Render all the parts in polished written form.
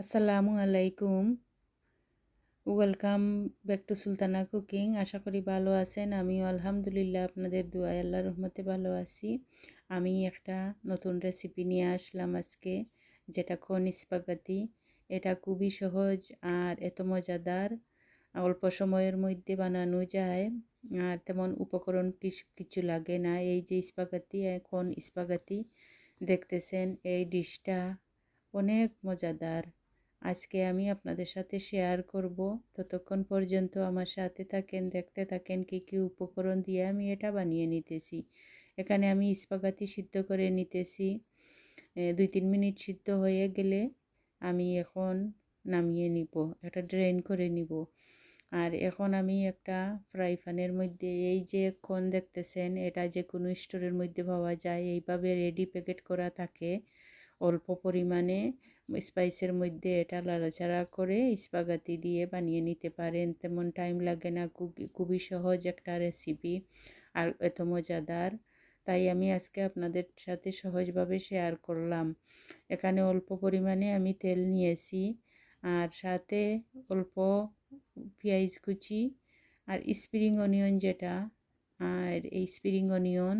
আসসালামু আলাইকুম। Welcome back to Sultana cooking. আশা করি ভালো আছেন। আমিও আলহামদুলিল্লাহ আপনাদের দুআয় আল্লাহর রহমতে ভালো আছি। আমি একটা নতুন রেসিপি নিয়ে আসলাম আজকে, যেটা কনইছফ। এটা খুবই সহজ আর এত মজাদার, অল্প সময়ের মধ্যে বানানো যায় আর তেমন উপকরণ কিছু লাগে না। এই যে স্পাগেটি, কনইছফ দেখতেছেন, এই ডিশটা অনেক মজাদার। আজকে আমি আপনাদের সাথে শেয়ার করব। ততক্ষণ পর্যন্ত আমার সাথে থাকেন, দেখতে থাকেন কি কি উপকরণ দিয়ে আমি এটা বানিয়ে নিতেছি। এখানে আমি স্পাগেটি সিদ্ধ করে নিতেছি। 2-3 মিনিট সিদ্ধ হয়ে গেলে আমি এখন নামিয়ে নিব, এটা ড্রেন করে নিব। আর এখন আমি একটা ফ্রাই প্যানের মধ্যে, এই যে কর্ন দেখতেছেন, এটা যে কোনো স্টোরের মধ্যে পাওয়া যায়, এইভাবে রেডি প্যাকেট করা থাকে। অল্প পরিমাণে স্পাইসের মধ্যে এটা লাড়াচাড়া করে স্পাগেটি দিয়ে বানিয়ে নিতে পারেন। তেমন টাইম লাগে না, খুবই সহজ একটা রেসিপি আর এত মজাদার। তাই আমি আজকে আপনাদের সাথে সহজভাবে শেয়ার করলাম। এখানে অল্প পরিমাণে আমি তেল নিয়েছি আর সাথে অল্প পেঁয়াজ কুচি আর স্প্রিং অনিয়ন যেটা, আর এই স্প্রিং অনিয়ন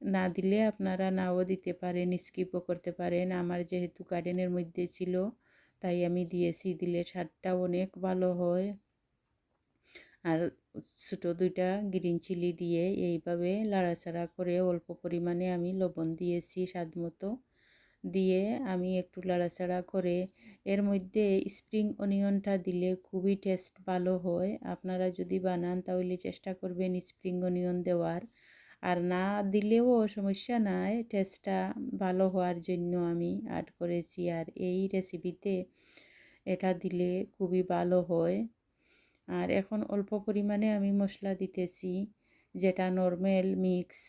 না দিলে আপনারা নাও দিতে পারেন, স্কিপও করতে পারেন। আমার যেহেতু গার্ডেনের মধ্যে ছিল তাই আমি দিয়েছি, দিলে স্বাদটা অনেক ভালো হয়। আর ছোটো 2টা গ্রিন চিলি দিয়ে এইভাবে লাড়াচাড়া করে অল্প পরিমাণে আমি লবণ দিয়েছি স্বাদ মতো, দিয়ে আমি একটু লাড়াচাড়া করে এর মধ্যে স্প্রিং অনিয়নটা দিলে খুবই টেস্ট ভালো হয়। আপনারা যদি বানান তাহলে চেষ্টা করবেন স্প্রিং অনিয়ন দেওয়ার, আর না দিলেও সমস্যা নাই, টেস্টটা ভালো হওয়ার জন্য আমি অ্যাড করেছি। আর এই রেসিপিতে এটা দিলে খুবই ভালো হয়। আর এখন অল্প পরিমাণে আমি মশলা দিতেছি, যেটা নর্মাল মিক্স,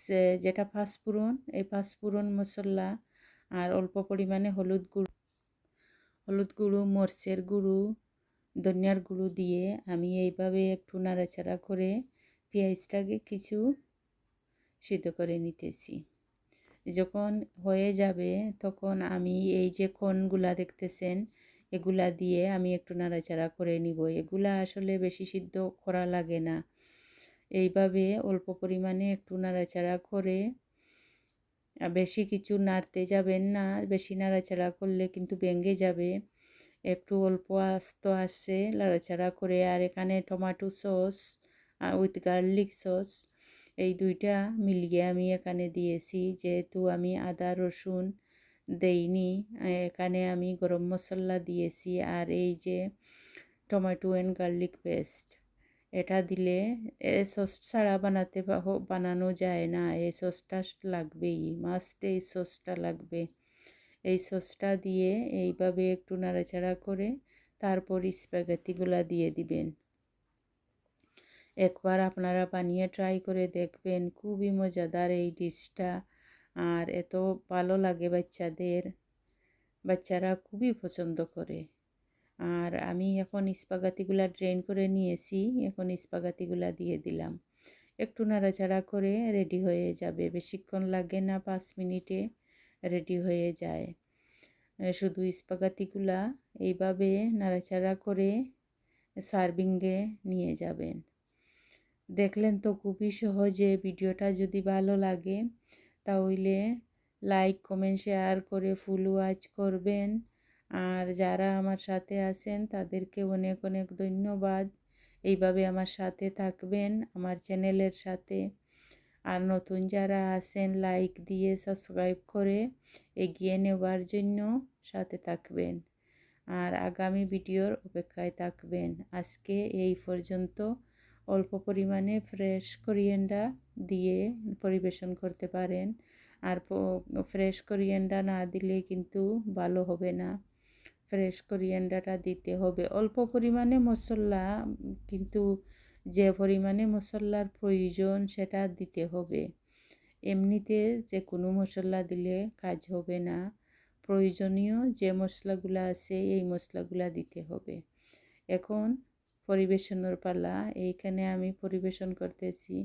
যেটা পাঁচফোড়ন, এই পাঁচফোড়ন মশলা আর অল্প পরিমাণে হলুদ গুঁড়ো, মরিচের গুঁড়ো, ধনিয়ার গুঁড়ো দিয়ে আমি এইভাবে একটু নাড়াচাড়া করে পেঁয়াজটাকে কিছু সিদ্ধ করে নিতেছি। যখন হয়ে যাবে তখন আমি এই যে কর্নগুলা দেখতেছেন, এগুলা দিয়ে আমি একটু নাড়াচাড়া করে নিব। এগুলা আসলে বেশি সিদ্ধ করা লাগে না, এইভাবে অল্প পরিমাণে একটু নাড়াচাড়া করে, বেশি কিছু নাড়তে যাবেন না, বেশি নাড়াচাড়া করলে কিন্তু ভেঙে যাবে। একটু অল্প আস্তে আস্তে নাড়াচাড়া করে, আর এখানে tomato sauce with garlic sauce, এই 2টা মিলিয়ে আমি এখানে দিয়েছি। যেহেতু আমি আদা রসুন দেইনি, এখানে আমি গরম মশলা দিয়েছি। আর এই যে টমেটো অ্যান্ড গার্লিক পেস্ট, এটা দিলে সস ছাড়া বানানো যায় না, এই সসটা লাগবেই, মাস্ট এই সসটা লাগবে। এই সসটা দিয়ে এইভাবে একটু নাড়াচাড়া করে তারপর স্প্যাগেটিগুলা দিয়ে দিবেন। একবার আপনারা বানিয়ে ট্রাই করে দেখবেন, খুবই মজাদার এই ডিশটা আর এত ভালো লাগে বাচ্চাদের, বাচ্চারা খুবই পছন্দ করে। আর আমি এখন স্পাগেটিগুলা ড্রেন করে নিয়েছি, এখন স্পাগেটিগুলা দিয়ে দিলাম। একটু নাড়াচাড়া করে রেডি হয়ে যাবে, বেশিক্ষণ লাগে না, 5 মিনিটে রেডি হয়ে যায়। শুধু স্পাগেটিগুলা এইভাবে নাড়াচাড়া করে সার্ভিংয়ে নিয়ে যাবেন। দেখলেন তো, খুবই সহজে। ভিডিওটা যদি ভালো লাগে তাহলে লাইক, কমেন্ট, শেয়ার করে ফুল ওয়াচ করবেন। আর যারা আমার সাথে আছেন তাদেরকে অনেক অনেক ধন্যবাদ। এইভাবে আমার সাথে থাকবেন আমার চ্যানেলের সাথে। আর নতুন যারা আছেন লাইক দিয়ে সাবস্ক্রাইব করে এগিয়ে নেওয়ার জন্য সাথে থাকবেন আর আগামী ভিডিওর অপেক্ষায় থাকবেন। আজকে এই পর্যন্ত। অল্প পরিমাণে ফ্রেশ কোরিয়ান্ডার দিয়ে পরিবেশন করতে পারেন, আর ফ্রেশ কোরিয়ান্ডার না দিলে কিন্তু ভালো হবে না, ফ্রেশ কোরিয়ান্ডারটা দিতে হবে। অল্প পরিমাণে মশলা, কিন্তু যে পরিমাণে মশলার প্রয়োজন সেটা দিতে হবে। এমনিতে যে কোনো মশলা দিলে কাজ হবে না, প্রয়োজনীয় যে মশলাগুলো আছে এই মশলাগুলো দিতে হবে। এখন পরিবেশনের পালা, এইখানে আমি পরিবেশন করতেছি।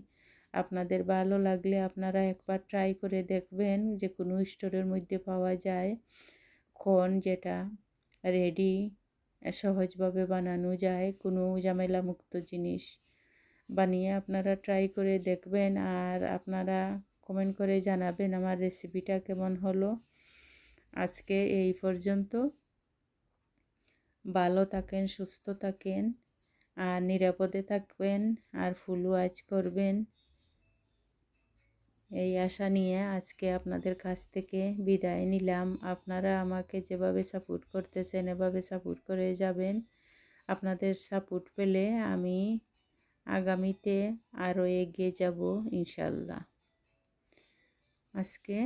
আপনাদের ভালো লাগলে আপনারা একবার ট্রাই করে দেখবেন, যে কোনো স্টোরের মধ্যে পাওয়া যায় কর্ন, যেটা রেডি, সহজভাবে বানানো যায়, কোনো ঝামেলামুক্ত জিনিস বানিয়ে আপনারা ট্রাই করে দেখবেন। আর আপনারা কমেন্ট করে জানাবেন আমার রেসিপিটা কেমন হলো। আজকে এই পর্যন্ত। ভালো থাকেন, সুস্থ থাকেন, আর নিরাপদে থাকবেন, আর ফুল ওয়াচ করবেন, এই আশা নিয়ে আজকে আপনাদের কাছ থেকে বিদায় নিলাম। আপনারা আমাকে যেভাবে সাপোর্ট করতেছেন এভাবে সাপোর্ট করে যাবেন। আপনাদের সাপোর্ট পেলে আমি আগামীতে আরও এগিয়ে যাব ইনশাল্লাহ। আজকে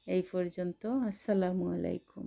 এই পর্যন্ত। আসসালামু আলাইকুম।